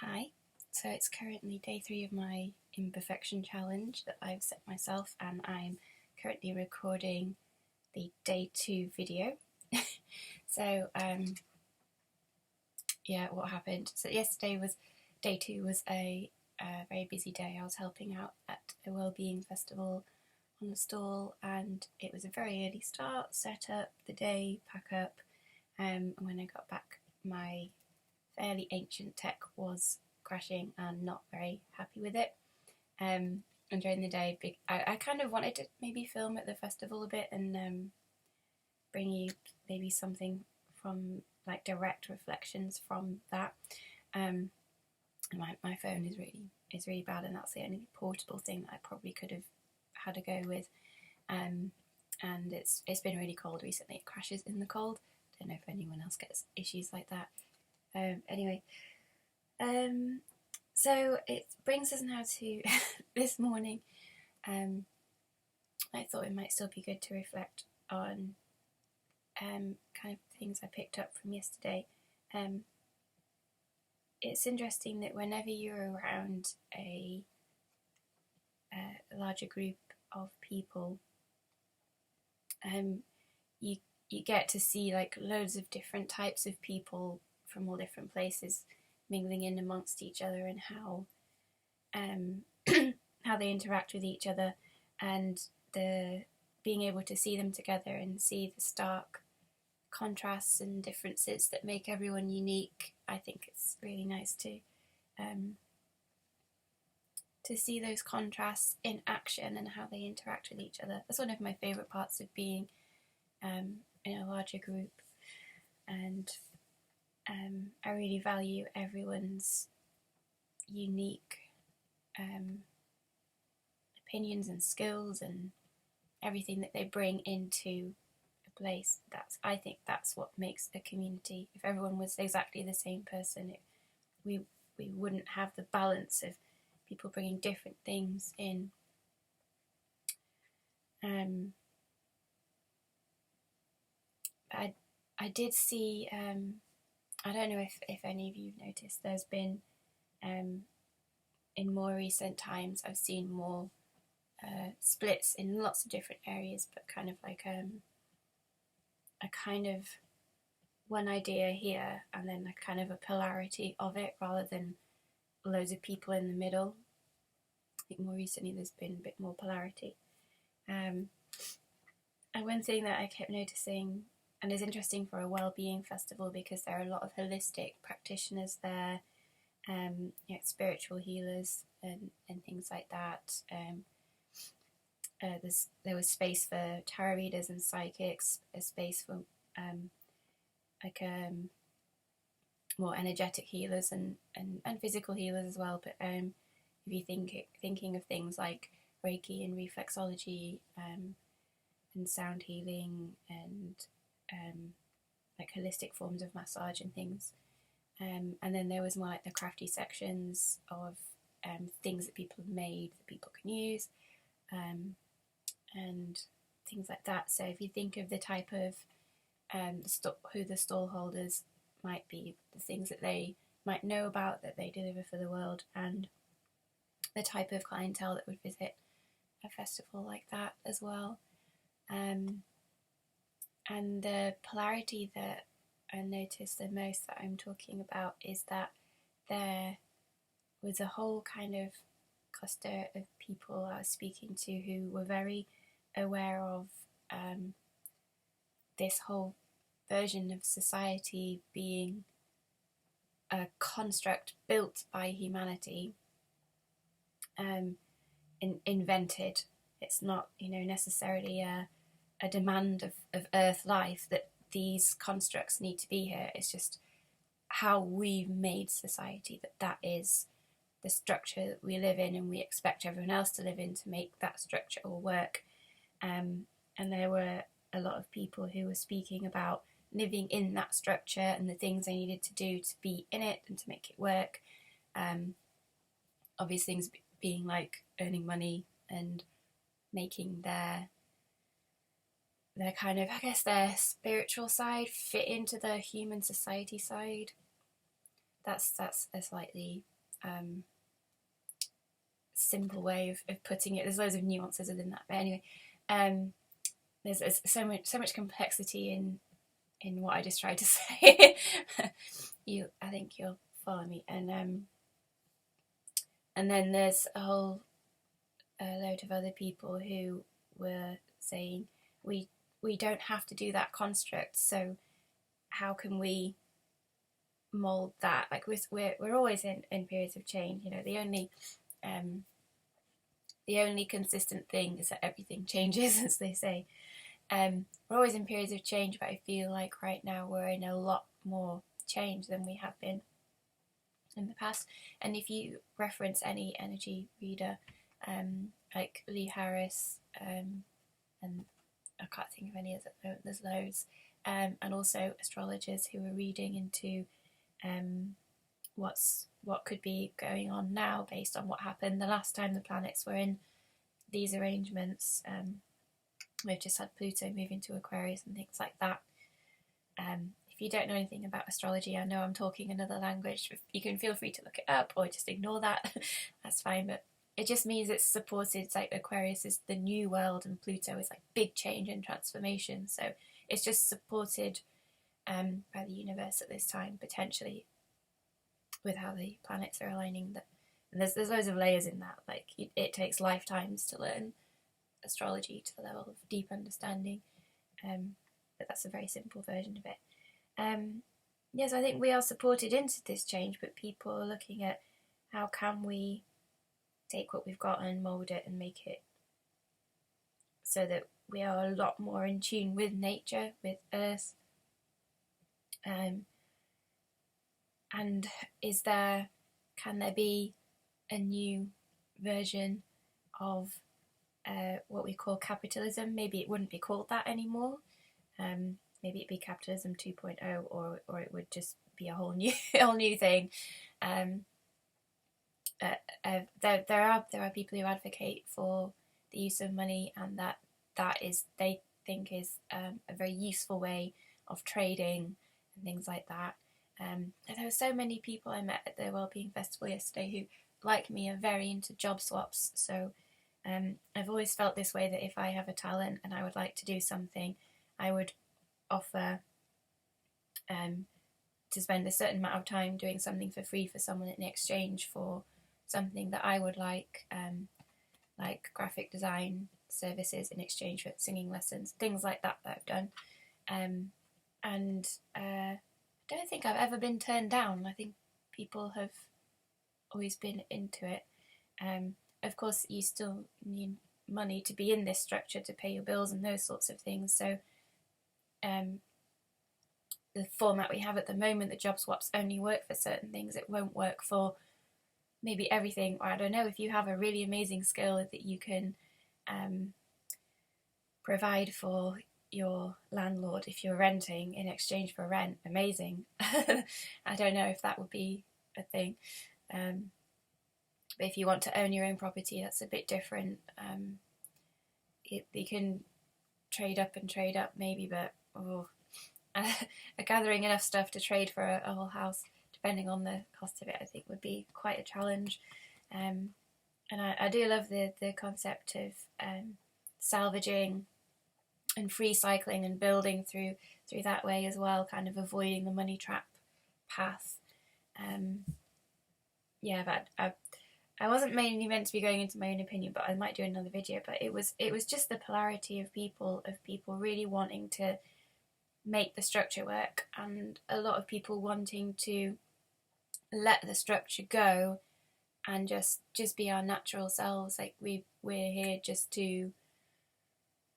Hi, so it's currently day 3 of my Imperfection challenge that I've set myself, and I'm currently recording the day 2 video. So, yeah, what happened? So yesterday was day 2 was a very busy day. I was helping out at a wellbeing festival on the stall, and it was a very early start, set up the day, pack up, and when I got back, my fairly ancient tech was crashing and not very happy with it. And during the day, I kind of wanted to maybe film at the festival a bit and bring you maybe something from like direct reflections from that. My phone is really bad, and that's the only portable thing that I probably could have had a go with. And it's been really cold recently. It crashes in the cold. Don't know if anyone else gets issues like that. Anyway, so it brings us now to this morning. I thought it might still be good to reflect on kind of things I picked up from yesterday. It's interesting that whenever you're around a larger group of people, you get to see like loads of different types of people from all different places mingling in amongst each other, and how how they interact with each other, and the being able to see them together and see the stark contrasts and differences that make everyone unique. I think it's really nice to see those contrasts in action and how they interact with each other. That's one of my favourite parts of being in a larger group, and I really value everyone's unique opinions and skills and everything that they bring into a place. I think that's what makes a community. If everyone was exactly the same person, we wouldn't have the balance of people bringing different things in. I did see, I don't know if any of you've noticed, there's been, in more recent times, I've seen more splits in lots of different areas, but kind of like a kind of one idea here and then a kind of a polarity of it, rather than loads of people in the middle. I think more recently there's been a bit more polarity. And one thing that I kept noticing, and is interesting for a wellbeing festival because there are a lot of holistic practitioners there, spiritual healers and things like that. There was space for tarot readers and psychics, a space for more energetic healers and physical healers as well. But if you thinking of things like Reiki and reflexology, and sound healing, and like holistic forms of massage and things, and then there was more like the crafty sections of things that people have made that people can use, and things like that. So if you think of the type of who the stall holders might be, the things that they might know about that they deliver for the world, and the type of clientele that would visit a festival like that as well. And the polarity that I noticed the most that I'm talking about is that there was a whole kind of cluster of people I was speaking to who were very aware of this whole version of society being a construct built by humanity, invented. It's not, necessarily a demand of Earth life that these constructs need to be here. It's just how we've made society, that is the structure that we live in, and we expect everyone else to live in to make that structure all work. And there were a lot of people who were speaking about living in that structure and the things they needed to do to be in it and to make it work. Obvious things being like earning money and making their kind of, I guess, their spiritual side fit into the human society side. That's a slightly simple way of putting it. There's loads of nuances within that, but anyway, there's so much complexity in what I just tried to say. I think you'll follow me, and then there's a whole load of other people who were saying we don't have to do that construct, so how can we mold that? Like we're always in periods of change. The only consistent thing is that everything changes, as they say. We're always in periods of change, but I feel like right now we're in a lot more change than we have been in the past. And if you reference any energy reader, like Lee Harris, and I can't think of any others, there's loads, and also astrologers who are reading into what could be going on now based on what happened the last time the planets were in these arrangements. We've just had Pluto move into Aquarius and things like that. If you don't know anything about astrology, I know I'm talking another language. You can feel free to look it up or just ignore that. That's fine, but it just means it's supported. It's like Aquarius is the new world and Pluto is like big change and transformation. So it's just supported by the universe at this time, potentially, with how the planets are aligning. And there's loads of layers in that. Like it takes lifetimes to learn astrology to the level of deep understanding, but that's a very simple version of it. Yes, I think we are supported into this change, but people are looking at how can we take what we've got and mould it and make it so that we are a lot more in tune with nature, with Earth. And can there be a new version of what we call capitalism? Maybe it wouldn't be called that anymore. Maybe it'd be capitalism 2.0, or it would just be a whole new thing. There are people who advocate for the use of money, and that is, they think, is a very useful way of trading and things like that. And there were so many people I met at the Wellbeing Festival yesterday who, like me, are very into job swaps. So I've always felt this way, that if I have a talent and I would like to do something, I would offer to spend a certain amount of time doing something for free for someone in exchange for something that I would like graphic design services in exchange for singing lessons, things like that I've done. And I don't think I've ever been turned down. I think people have always been into it. Of course, you still need money to be in this structure, to pay your bills and those sorts of things. So the format we have at the moment, the job swaps, only work for certain things. It won't work for maybe everything. Or I don't know, if you have a really amazing skill that you can provide for your landlord if you're renting in exchange for rent, amazing. I don't know if that would be a thing. But if you want to own your own property, that's a bit different. You can trade up maybe, but gathering enough stuff to trade for a whole house, depending on the cost of it, I think would be quite a challenge. And I do love the concept of salvaging and free cycling and building through that way as well, kind of avoiding the money trap path. But I wasn't mainly meant to be going into my own opinion, but I might do another video. But it was just the polarity of people really wanting to make the structure work, and a lot of people wanting to let the structure go and just be our natural selves. Like we're here just to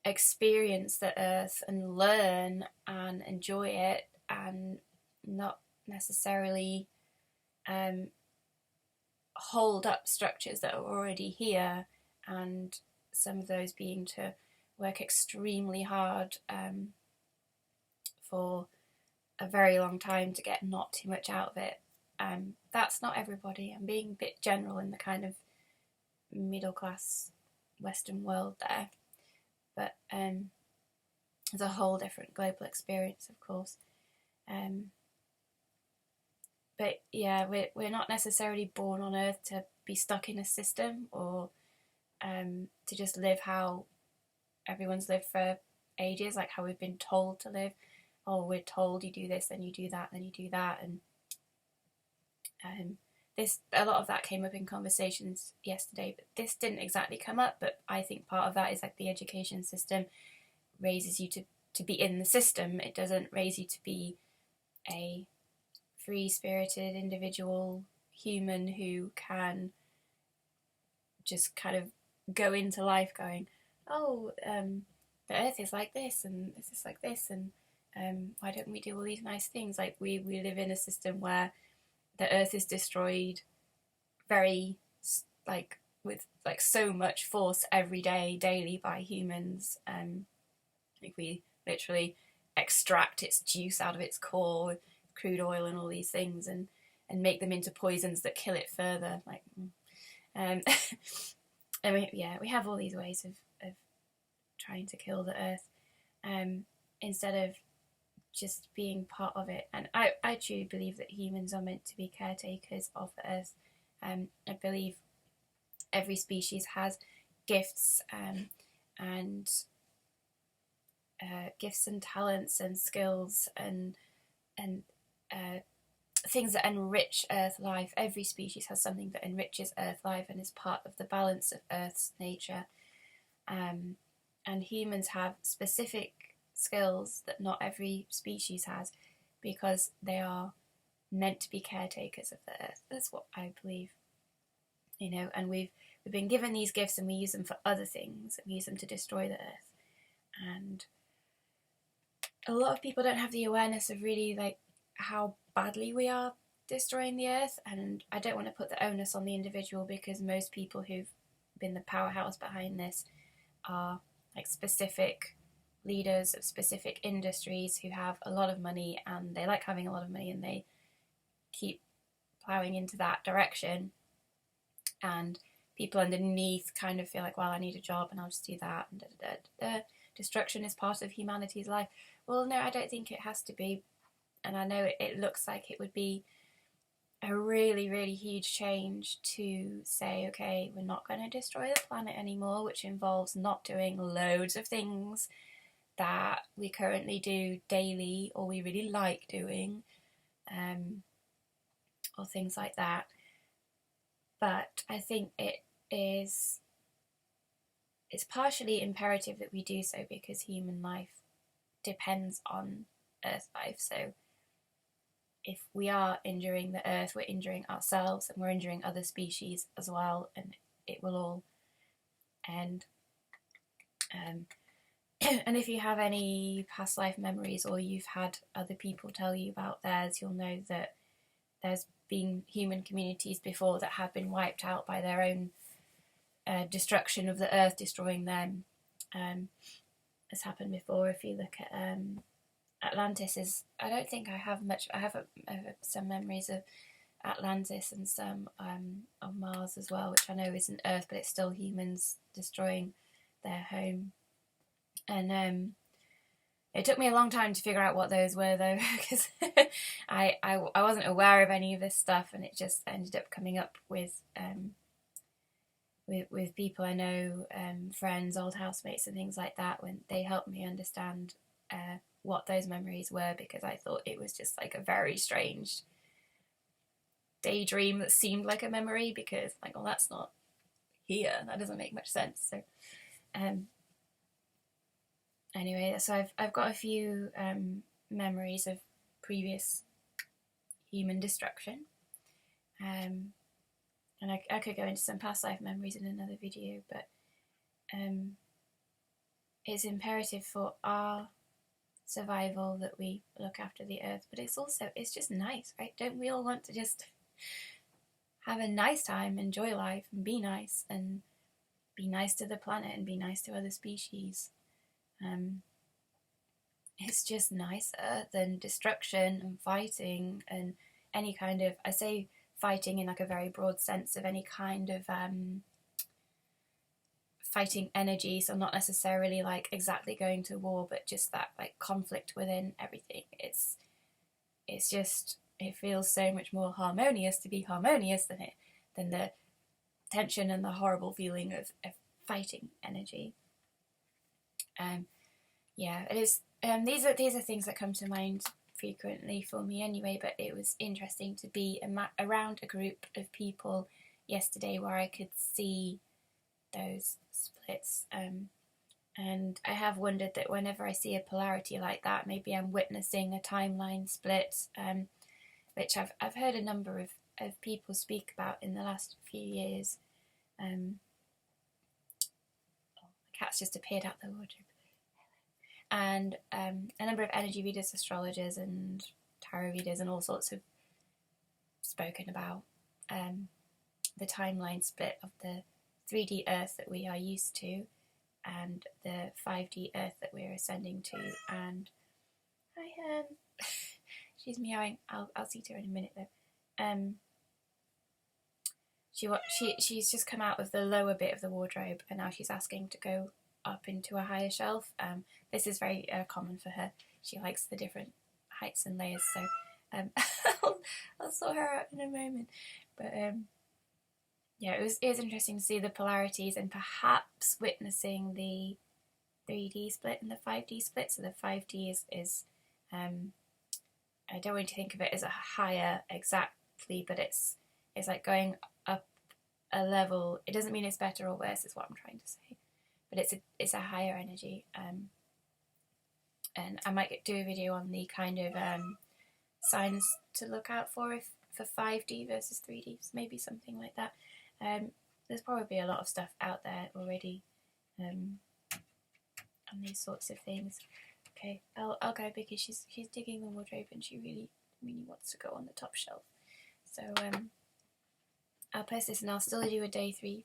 experience the earth and learn and enjoy it, and not necessarily hold up structures that are already here, and some of those being to work extremely hard for a very long time to get not too much out of it. That's not everybody. I'm being a bit general in the kind of middle class Western world there, but it's a whole different global experience, of course. but yeah, we're not necessarily born on Earth to be stuck in a system, or to just live how everyone's lived for ages, like how we've been told to live. Oh, we're told you do this, then you do that, then you do that, and this, a lot of that came up in conversations yesterday, but this didn't exactly come up. But I think part of that is like the education system raises you to be in the system. It doesn't raise you to be a free-spirited individual human who can just kind of go into life going, oh, the earth is like this and this is like this, and why don't we do all these nice things? Like we live in a system where the earth is destroyed very, like, with like so much force every day, daily, by humans. Like we literally extract its juice out of its core with crude oil and all these things, and make them into poisons that kill it further. Like, and we have all these ways of trying to kill the earth, instead of just being part of it. And I truly believe that humans are meant to be caretakers of the earth. I believe every species has gifts, and gifts and talents and skills and things that enrich Earth life. Every species has something that enriches Earth life and is part of the balance of Earth's nature. And humans have specific skills that not every species has, because they are meant to be caretakers of the Earth. That's what I believe. And we've been given these gifts, and we use them for other things. We use them to destroy the Earth. And a lot of people don't have the awareness of really like how badly we are destroying the Earth. And I don't want to put the onus on the individual, because most people who've been the powerhouse behind this are like specific leaders of specific industries who have a lot of money, and they like having a lot of money, and they keep plowing into that direction. And people underneath kind of feel like, well, I need a job and I'll just do that, and destruction is part of humanity's life. Well, no, I don't think it has to be. And I know it looks like it would be a really, really huge change to say, okay, we're not going to destroy the planet anymore, which involves not doing loads of things that we currently do daily or we really like doing, or things like that. But I think it's partially imperative that we do so, because human life depends on Earth life. So if we are injuring the Earth, we're injuring ourselves, and we're injuring other species as well, and it will all end. And if you have any past life memories, or you've had other people tell you about theirs, you'll know that there's been human communities before that have been wiped out by their own destruction of the Earth, destroying them. Has happened before. If you look at Atlantis, I don't think I have much. I have some memories of Atlantis and some of Mars as well, which I know isn't Earth, but it's still humans destroying their home. And it took me a long time to figure out what those were, though, because I wasn't aware of any of this stuff, and it just ended up coming up with people I know, friends, old housemates, and things like that, when they helped me understand what those memories were, because I thought it was just like a very strange daydream that seemed like a memory, because like, well, that's not here, that doesn't make much sense. So anyway, so I've got a few memories of previous human destruction, and I could go into some past life memories in another video, but it's imperative for our survival that we look after the Earth. But it's just nice, right? Don't we all want to just have a nice time, enjoy life, and be nice to the planet, and be nice to other species? It's just nicer than destruction and fighting and any kind of, I say fighting in like a very broad sense, of any kind of fighting energy. So not necessarily like exactly going to war, but just that like conflict within everything. It's just it feels so much more harmonious to be harmonious than the tension and the horrible feeling of fighting energy. Yeah, it is. These are things that come to mind frequently for me anyway. But it was interesting to be around a group of people yesterday where I could see those splits. And I have wondered that whenever I see a polarity like that, maybe I'm witnessing a timeline split, which I've heard a number of people speak about in the last few years. The cat's just appeared out the wardrobe. And a number of energy readers, astrologers and tarot readers and all sorts have spoken about the timeline split of the 3D Earth that we are used to and the 5D Earth that we're ascending to. And hi, she's meowing. I'll see to her in a minute though. She's just come out of the lower bit of the wardrobe and now she's asking to go up into a higher shelf. This is very common for her. She likes the different heights and layers, so I'll sort her out in a moment. But yeah, it was interesting to see the polarities and perhaps witnessing the 3D split and the 5D split. So the 5D is I don't want to think of it as a higher exactly, but it's like going up a level. It doesn't mean it's better or worse, is what I'm trying to say. But it's a higher energy, and I might do a video on the kind of signs to look out for 5D versus 3D, maybe something like that. There's probably a lot of stuff out there already on these sorts of things. Okay, I'll go because she's digging the wardrobe and she really wants to go on the top shelf. So I'll post this and I'll still do a day 3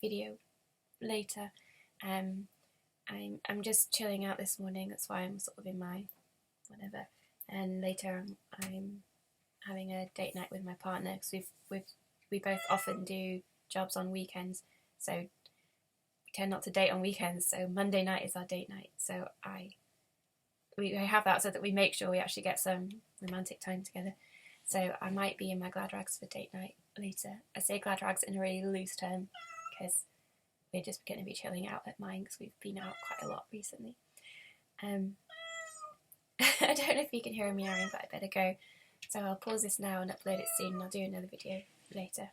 video later. I'm just chilling out this morning. That's why I'm sort of in my whatever. And later I'm having a date night with my partner because we both often do jobs on weekends, so we tend not to date on weekends. So Monday night is our date night. So we have that so that we make sure we actually get some romantic time together. So I might be in my glad rags for date night later. I say glad rags in a really loose term because we're just going to be chilling out at mine because we've been out quite a lot recently. I don't know if you can hear me meowing, but I better go. So I'll pause this now and upload it soon and I'll do another video later.